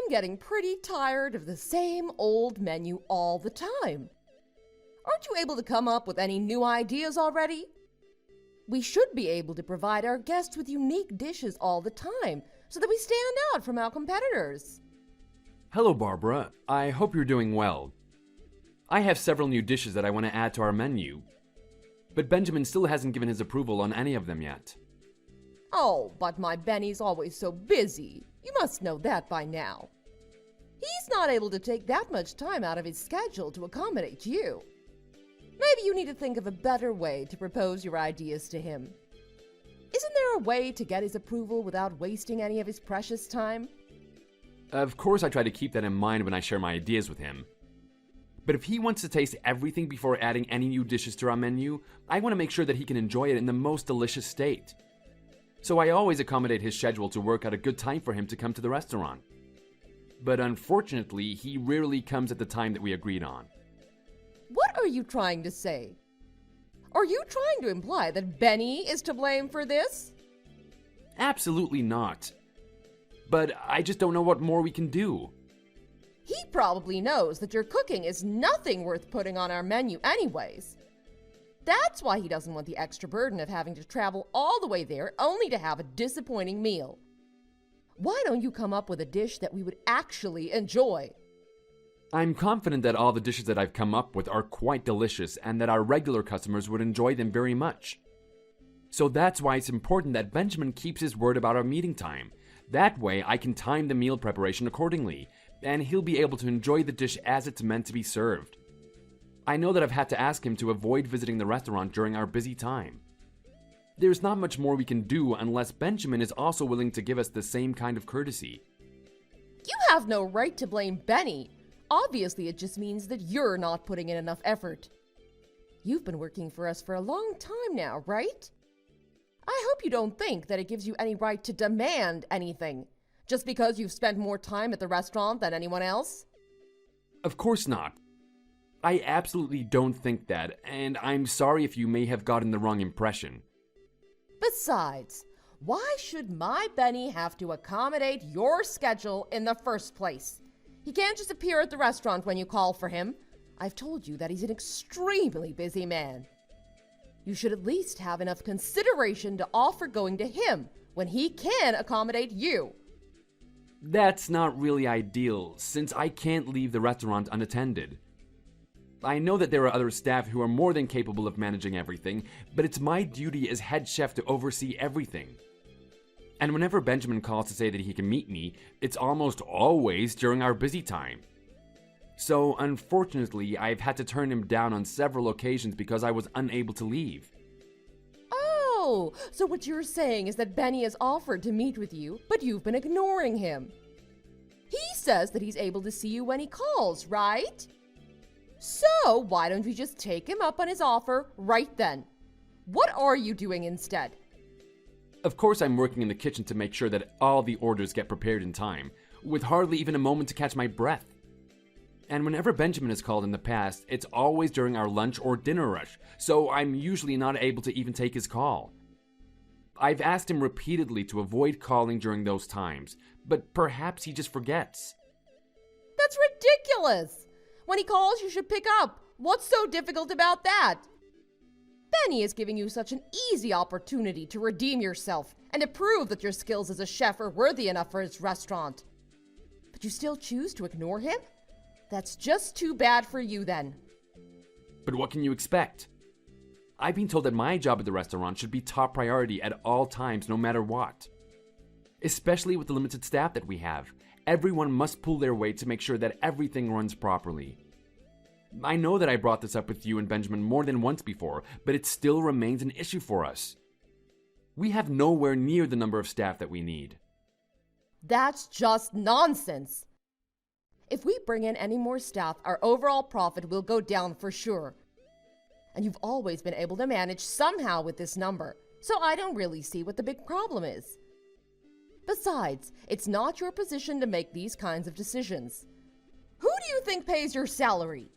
I'm getting pretty tired of the same old menu all the time. Aren't you able to come up with any new ideas already? We should be able to provide our guests with unique dishes all the time so that we stand out from our competitors. Hello, Barbara. I hope you're doing well. I have several new dishes that I want to add to our menu, but Benjamin still hasn't given his approval on any of them yet. Oh, but my Benny's always so busy. You must know that by now. He's not able to take that much time out of his schedule to accommodate you. Maybe you need to think of a better way to propose your ideas to him. Isn't there a way to get his approval without wasting any of his precious time? Of course, I try to keep that in mind when I share my ideas with him. But if he wants to taste everything before adding any new dishes to our menu, I want to make sure that he can enjoy it in the most delicious state. So I always accommodate his schedule to work out a good time for him to come to the restaurant. But unfortunately, he rarely comes at the time that we agreed on. What are you trying to say? Are you trying to imply that Benny is to blame for this? Absolutely not. But I just don't know what more we can do. He probably knows that your cooking is nothing worth putting on our menu anyways. That's why he doesn't want the extra burden of having to travel all the way there only to have a disappointing meal. Why don't you come up with a dish that we would actually enjoy? I'm confident that all the dishes that I've come up with are quite delicious and that our regular customers would enjoy them very much. So that's why it's important that Benjamin keeps his word about our meeting time. That way I can time the meal preparation accordingly, and he'll be able to enjoy the dish as it's meant to be served. I know that I've had to ask him to avoid visiting the restaurant during our busy time. There's not much more we can do unless Benjamin is also willing to give us the same kind of courtesy. You have no right to blame Benny. Obviously, it just means that you're not putting in enough effort. You've been working for us for a long time now, right? I hope you don't think that it gives you any right to demand anything, just because you've spent more time at the restaurant than anyone else. Of course not. I absolutely don't think that, and I'm sorry if you may have gotten the wrong impression. Besides, why should my Benny have to accommodate your schedule in the first place? He can't just appear at the restaurant when you call for him. I've told you that he's an extremely busy man. You should at least have enough consideration to offer going to him when he can accommodate you. That's not really ideal, since I can't leave the restaurant unattended. I know that there are other staff who are more than capable of managing everything, but it's my duty as head chef to oversee everything. And whenever Benjamin calls to say that he can meet me, it's almost always during our busy time. So, unfortunately, I've had to turn him down on several occasions because I was unable to leave. Oh, so what you're saying is that Benny has offered to meet with you, but you've been ignoring him. He says that he's able to see you when he calls, right? So, why don't you just take him up on his offer right then? What are you doing instead? Of course, I'm working in the kitchen to make sure that all the orders get prepared in time, with hardly even a moment to catch my breath. And whenever Benjamin has called in the past, it's always during our lunch or dinner rush, so I'm usually not able to even take his call. I've asked him repeatedly to avoid calling during those times, but perhaps he just forgets. That's ridiculous! When he calls, you should pick up. What's so difficult about that? Benny is giving you such an easy opportunity to redeem yourself and to prove that your skills as a chef are worthy enough for his restaurant. But you still choose to ignore him? That's just too bad for you then. But what can you expect? I've been told that my job at the restaurant should be top priority at all times, no matter what. Especially with the limited staff that we have. Everyone must pull their weight to make sure that everything runs properly. I know that I brought this up with you and Benjamin more than once before, but it still remains an issue for us. We have nowhere near the number of staff that we need. That's just nonsense. If we bring in any more staff, our overall profit will go down for sure. And you've always been able to manage somehow with this number, so I don't really see what the big problem is. Besides, it's not your position to make these kinds of decisions. Who do you think pays your salary?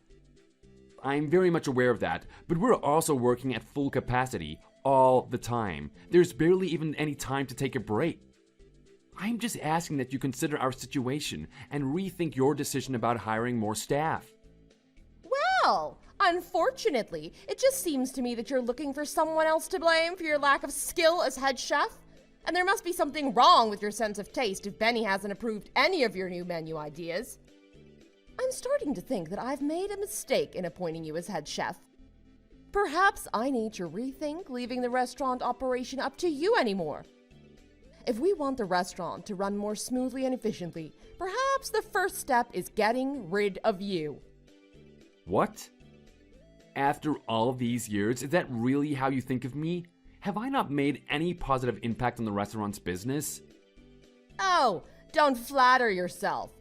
I'm very much aware of that, but we're also working at full capacity all the time. There's barely even any time to take a break. I'm just asking that you consider our situation and rethink your decision about hiring more staff. Well, unfortunately, it just seems to me that you're looking for someone else to blame for your lack of skill as head chef. And there must be something wrong with your sense of taste if Benny hasn't approved any of your new menu ideas. I'm starting to think that I've made a mistake in appointing you as head chef. Perhaps I need to rethink leaving the restaurant operation up to you anymore. If we want the restaurant to run more smoothly and efficiently, perhaps the first step is getting rid of you. What? After all these years, is that really how you think of me? Have I not made any positive impact on the restaurant's business? Oh, don't flatter yourself.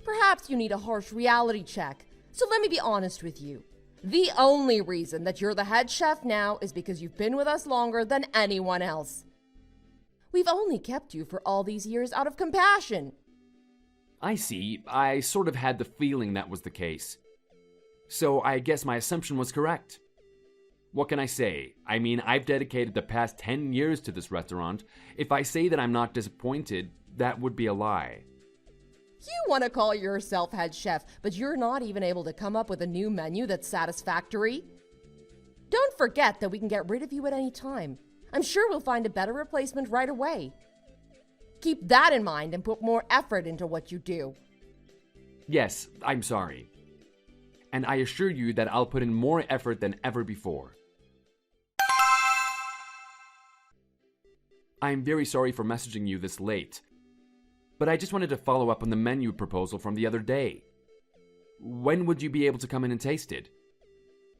Perhaps you need a harsh reality check. So let me be honest with you. The only reason that you're the head chef now is because you've been with us longer than anyone else. We've only kept you for all these years out of compassion. I see. I sort of had the feeling that was the case. So I guess my assumption was correct. What can I say? I mean, I've dedicated the past 10 years to this restaurant. If I say that I'm not disappointed, that would be a lie. You want to call yourself head chef, but you're not even able to come up with a new menu that's satisfactory? Don't forget that we can get rid of you at any time. I'm sure we'll find a better replacement right away. Keep that in mind and put more effort into what you do. Yes, I'm sorry. And I assure you that I'll put in more effort than ever before. I'm very sorry for messaging you this late, but I just wanted to follow up on the menu proposal from the other day. When would you be able to come in and taste it?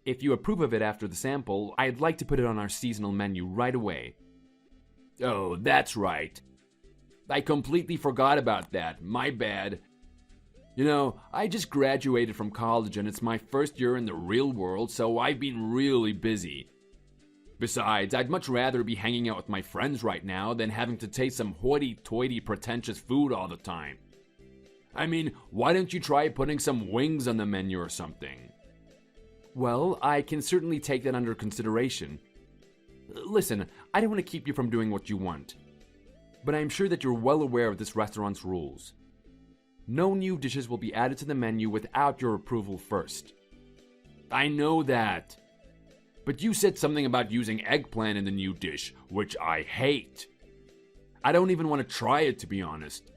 If you approve of it after the sample, I'd like to put it on our seasonal menu right away. Oh, that's right. I completely forgot about that. My bad. You know, I just graduated from college and it's my first year in the real world, so I've been really busy. Besides, I'd much rather be hanging out with my friends right now than having to taste some hoity-toity pretentious food all the time. I mean, why don't you try putting some wings on the menu or something? Well, I can certainly take that under consideration. Listen, I don't want to keep you from doing what you want, but I'm sure that you're well aware of this restaurant's rules. No new dishes will be added to the menu without your approval first. I know that. But you said something about using eggplant in the new dish, which I hate. I don't even want to try it, to be honest.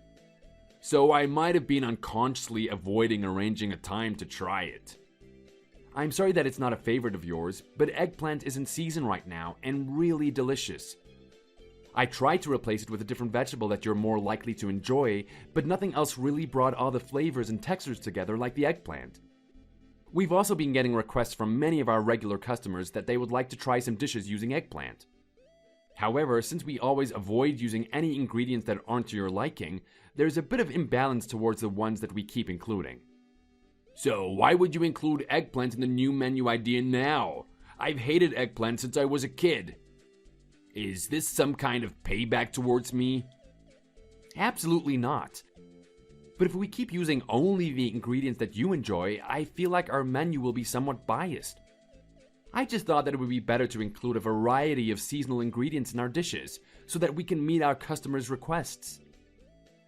So I might have been unconsciously avoiding arranging a time to try it. I'm sorry that it's not a favorite of yours, but eggplant is in season right now and really delicious. I tried to replace it with a different vegetable that you're more likely to enjoy, but nothing else really brought all the flavors and textures together like the eggplant. We've also been getting requests from many of our regular customers that they would like to try some dishes using eggplant. However, since we always avoid using any ingredients that aren't to your liking, there's a bit of imbalance towards the ones that we keep including. So why would you include eggplant in the new menu idea now? I've hated eggplant since I was a kid. Is this some kind of payback towards me? Absolutely not. But if we keep using only the ingredients that you enjoy, I feel like our menu will be somewhat biased. I just thought that it would be better to include a variety of seasonal ingredients in our dishes, so that we can meet our customers' requests.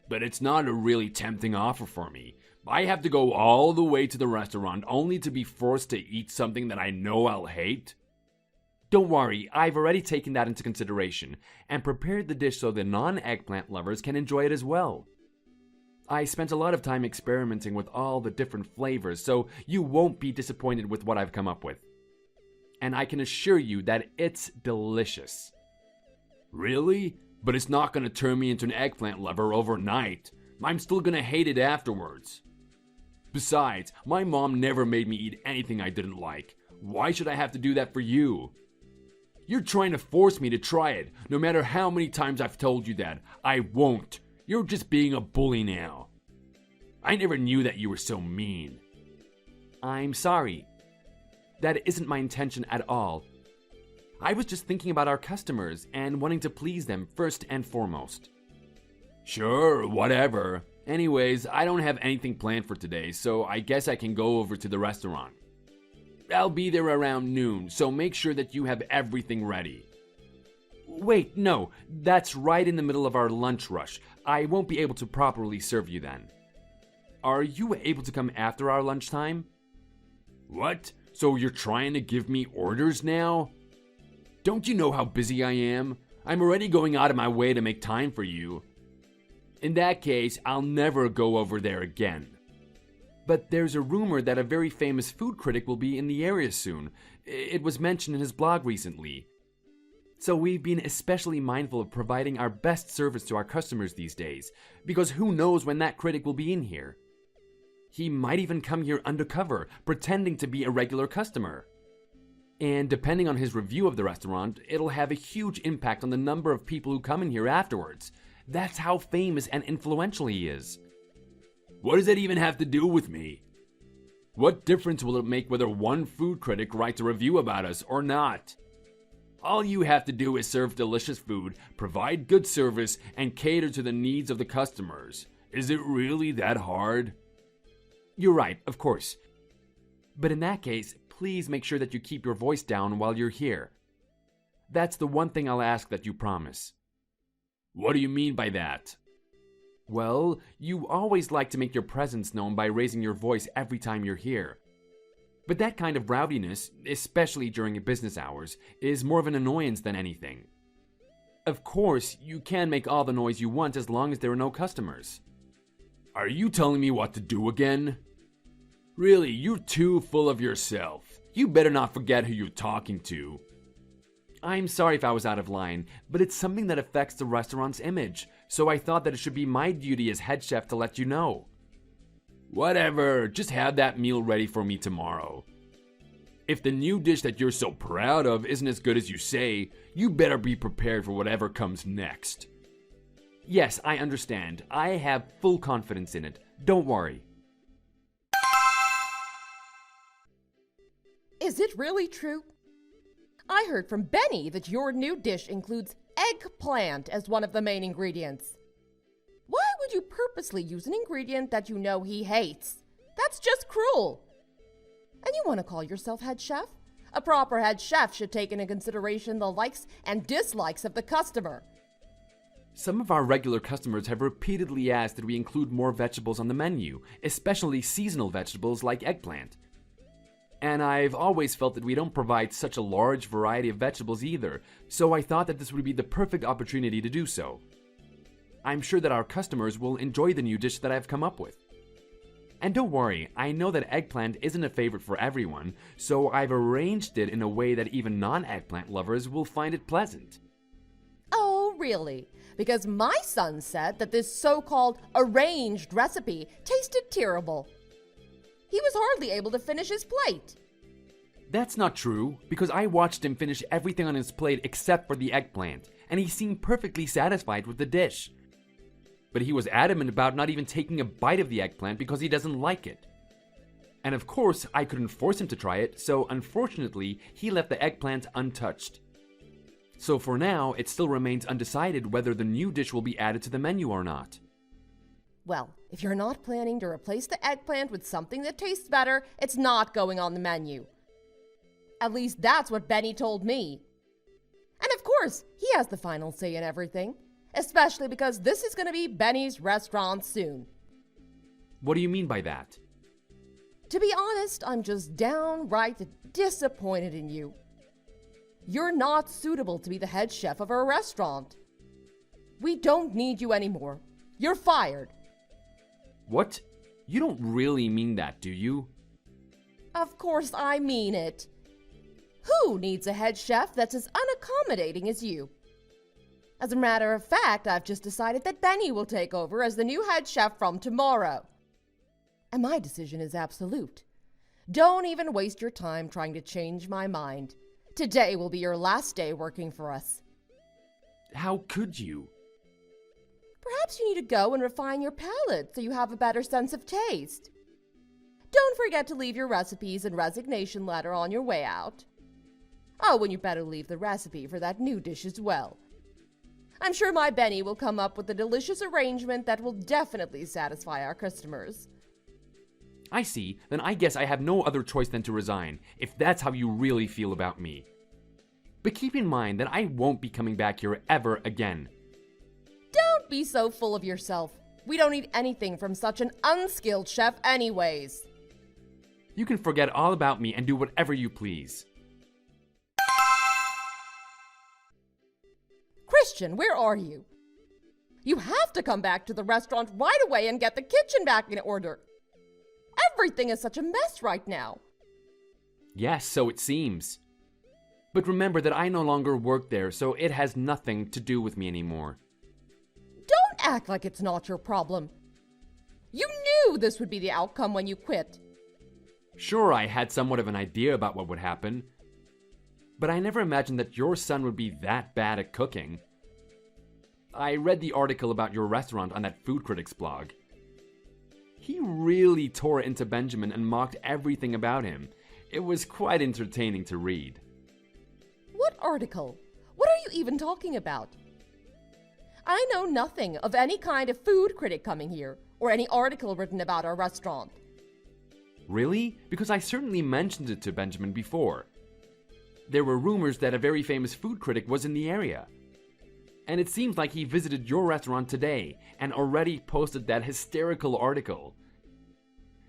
But it's not a really tempting offer for me. I have to go all the way to the restaurant only to be forced to eat something that I know I'll hate. Don't worry, I've already taken that into consideration, and prepared the dish so the non-eggplant lovers can enjoy it as well. I spent a lot of time experimenting with all the different flavors, so you won't be disappointed with what I've come up with. And I can assure you that it's delicious. Really? But it's not going to turn me into an eggplant lover overnight. I'm still going to hate it afterwards. Besides, my mom never made me eat anything I didn't like. Why should I have to do that for you? You're trying to force me to try it, no matter how many times I've told you that. I won't. You're just being a bully now. I never knew that you were so mean. I'm sorry. That isn't my intention at all. I was just thinking about our customers and wanting to please them first and foremost. Sure, whatever. Anyways, I don't have anything planned for today, so I guess I can go over to the restaurant. I'll be there around noon, so make sure that you have everything ready. Wait, no, that's right in the middle of our lunch rush. I won't be able to properly serve you then. Are you able to come after our lunchtime? What? So you're trying to give me orders now? Don't you know how busy I am? I'm already going out of my way to make time for you. In that case, I'll never go over there again. But there's a rumor that a very famous food critic will be in the area soon. It was mentioned in his blog recently. So we've been especially mindful of providing our best service to our customers these days, because who knows when that critic will be in here. He might even come here undercover, pretending to be a regular customer. And depending on his review of the restaurant, it'll have a huge impact on the number of people who come in here afterwards. That's how famous and influential he is. What does that even have to do with me? What difference will it make whether one food critic writes a review about us or not? All you have to do is serve delicious food, provide good service, and cater to the needs of the customers. Is it really that hard? You're right, of course. But in that case, please make sure that you keep your voice down while you're here. That's the one thing I'll ask that you promise. What do you mean by that? Well, you always like to make your presence known by raising your voice every time you're here. But that kind of rowdiness, especially during business hours, is more of an annoyance than anything. Of course, you can make all the noise you want as long as there are no customers. Are you telling me what to do again? Really, you're too full of yourself. You better not forget who you're talking to. I'm sorry if I was out of line, but it's something that affects the restaurant's image, so I thought that it should be my duty as head chef to let you know. Whatever, just have that meal ready for me tomorrow. If the new dish that you're so proud of isn't as good as you say, you better be prepared for whatever comes next. Yes, I understand. I have full confidence in it. Don't worry. Is it really true? I heard from Benny that your new dish includes eggplant as one of the main ingredients. Why would you purposely use an ingredient that you know he hates? That's just cruel. And you want to call yourself head chef? A proper head chef should take into consideration the likes and dislikes of the customer. Some of our regular customers have repeatedly asked that we include more vegetables on the menu, especially seasonal vegetables like eggplant. And I've always felt that we don't provide such a large variety of vegetables either, so I thought that this would be the perfect opportunity to do so. I'm sure that our customers will enjoy the new dish that I've come up with. And don't worry, I know that eggplant isn't a favorite for everyone, so I've arranged it in a way that even non-eggplant lovers will find it pleasant. Oh, really? Because my son said that this so-called arranged recipe tasted terrible. He was hardly able to finish his plate. That's not true, because I watched him finish everything on his plate except for the eggplant, and he seemed perfectly satisfied with the dish. But he was adamant about not even taking a bite of the eggplant because he doesn't like it. And of course, I couldn't force him to try it, so unfortunately, he left the eggplant untouched. So for now, it still remains undecided whether the new dish will be added to the menu or not. Well, if you're not planning to replace the eggplant with something that tastes better, it's not going on the menu. At least that's what Benny told me. And of course, he has the final say in everything, especially because this is going to be Benny's restaurant soon. What do you mean by that? To be honest, I'm just downright disappointed in you. You're not suitable to be the head chef of our restaurant. We don't need you anymore. You're fired. What? You don't really mean that, do you? Of course I mean it. Who needs a head chef that's as unaccommodating as you? As a matter of fact, I've just decided that Benny will take over as the new head chef from tomorrow. And my decision is absolute. Don't even waste your time trying to change my mind. Today will be your last day working for us. How could you? Perhaps you need to go and refine your palate so you have a better sense of taste. Don't forget to leave your recipes and resignation letter on your way out. Oh, and you better leave the recipe for that new dish as well. I'm sure my Benny will come up with a delicious arrangement that will definitely satisfy our customers. I see. Then I guess I have no other choice than to resign, if that's how you really feel about me. But keep in mind that I won't be coming back here ever again. Don't be so full of yourself. We don't need anything from such an unskilled chef anyways. You can forget all about me and do whatever you please. Christian, where are you? You have to come back to the restaurant right away and get the kitchen back in order. Everything is such a mess right now. Yes, so it seems. But remember that I no longer work there, so it has nothing to do with me anymore. Don't act like it's not your problem. You knew this would be the outcome when you quit. Sure, I had somewhat of an idea about what would happen, but I never imagined that your son would be that bad at cooking. I read the article about your restaurant on that food critic's blog. He really tore into Benjamin and mocked everything about him. It was quite entertaining to read. What article? What are you even talking about? I know nothing of any kind of food critic coming here, or any article written about our restaurant. Really? Because I certainly mentioned it to Benjamin before. There were rumors that a very famous food critic was in the area. And it seems like he visited your restaurant today and already posted that hysterical article.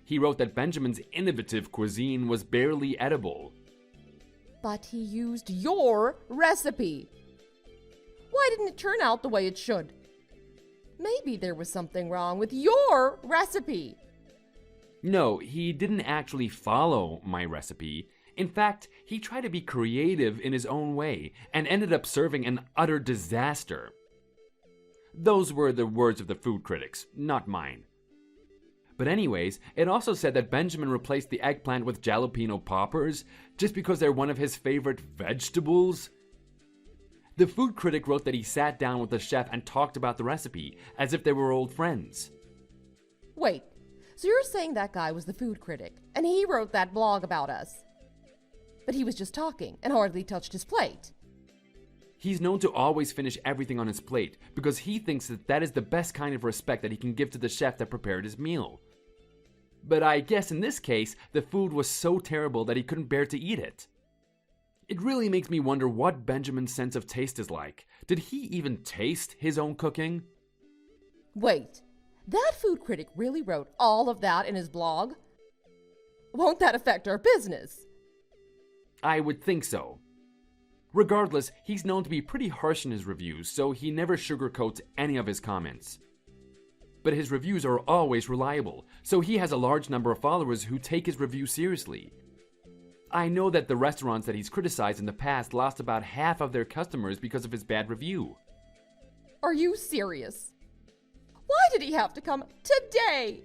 He wrote that Benjamin's innovative cuisine was barely edible. But he used your recipe. Why didn't it turn out the way it should? Maybe there was something wrong with your recipe. No, he didn't actually follow my recipe. In fact, he tried to be creative in his own way and ended up serving an utter disaster. Those were the words of the food critics, not mine. But anyways, it also said that Benjamin replaced the eggplant with jalapeno poppers just because they're one of his favorite vegetables. The food critic wrote that he sat down with the chef and talked about the recipe as if they were old friends. Wait, so you're saying that guy was the food critic and he wrote that blog about us? But he was just talking and hardly touched his plate. He's known to always finish everything on his plate because he thinks that that is the best kind of respect that he can give to the chef that prepared his meal. But I guess in this case, the food was so terrible that he couldn't bear to eat it. It really makes me wonder what Benjamin's sense of taste is like. Did he even taste his own cooking? Wait, that food critic really wrote all of that in his blog? Won't that affect our business? I would think so. Regardless, he's known to be pretty harsh in his reviews, so he never sugarcoats any of his comments. But his reviews are always reliable, so he has a large number of followers who take his reviews seriously. I know that the restaurants that he's criticized in the past lost about half of their customers because of his bad review. Are you serious? Why did he have to come today?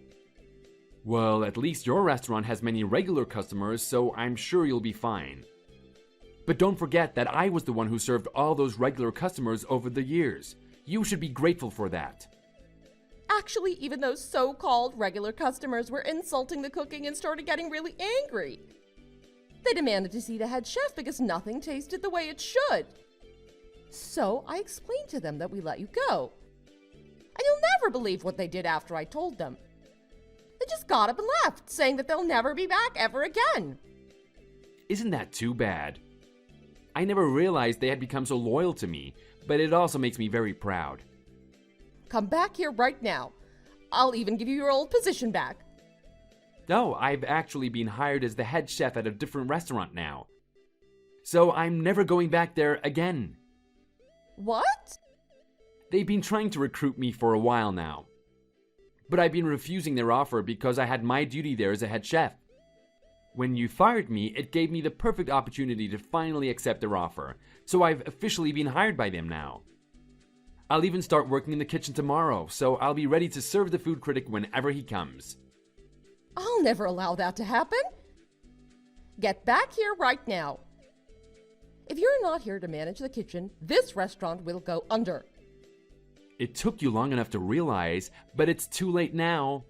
Well, at least your restaurant has many regular customers, so I'm sure you'll be fine. But don't forget that I was the one who served all those regular customers over the years. You should be grateful for that. Actually, even those so-called regular customers were insulting the cooking and started getting really angry. They demanded to see the head chef because nothing tasted the way it should. So I explained to them that we let you go. And you'll never believe what they did after I told them. They just got up and left, saying that they'll never be back ever again. Isn't that too bad? I never realized they had become so loyal to me, but it also makes me very proud. Come back here right now. I'll even give you your old position back. No, I've actually been hired as the head chef at a different restaurant now. So I'm never going back there again. What? They've been trying to recruit me for a while now. But I've been refusing their offer because I had my duty there as a head chef. When you fired me, it gave me the perfect opportunity to finally accept their offer, so I've officially been hired by them now. I'll even start working in the kitchen tomorrow, so I'll be ready to serve the food critic whenever he comes. I'll never allow that to happen. Get back here right now. If you're not here to manage the kitchen, this restaurant will go under. It took you long enough to realize, but it's too late now.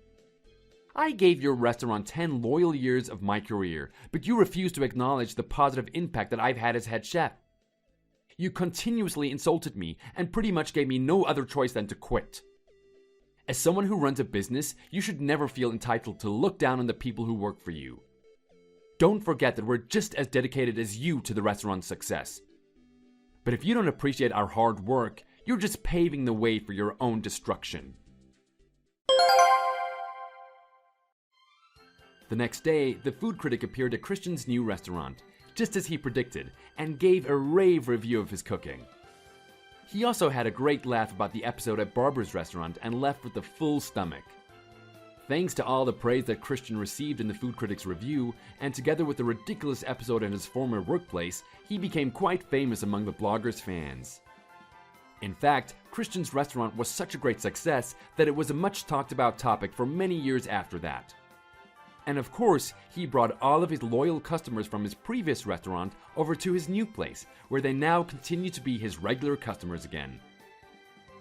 I gave your restaurant 10 loyal years of my career, but you refused to acknowledge the positive impact that I've had as head chef. You continuously insulted me and pretty much gave me no other choice than to quit. As someone who runs a business, you should never feel entitled to look down on the people who work for you. Don't forget that we're just as dedicated as you to the restaurant's success. But if you don't appreciate our hard work, you're just paving the way for your own destruction. The next day, the food critic appeared at Christian's new restaurant, just as he predicted, and gave a rave review of his cooking. He also had a great laugh about the episode at Barbara's restaurant and left with a full stomach. Thanks to all the praise that Christian received in the food critic's review, and together with the ridiculous episode in his former workplace, he became quite famous among the blogger's fans. In fact, Christian's restaurant was such a great success that it was a much talked about topic for many years after that. And of course, he brought all of his loyal customers from his previous restaurant over to his new place, where they now continue to be his regular customers again.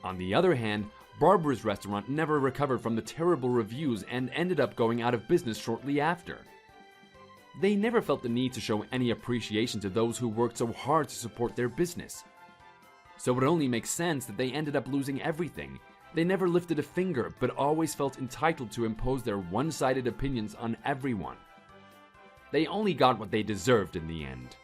On the other hand, Barbara's restaurant never recovered from the terrible reviews and ended up going out of business shortly after. They never felt the need to show any appreciation to those who worked so hard to support their business. So it only makes sense that they ended up losing everything. They never lifted a finger, but always felt entitled to impose their one-sided opinions on everyone. They only got what they deserved in the end.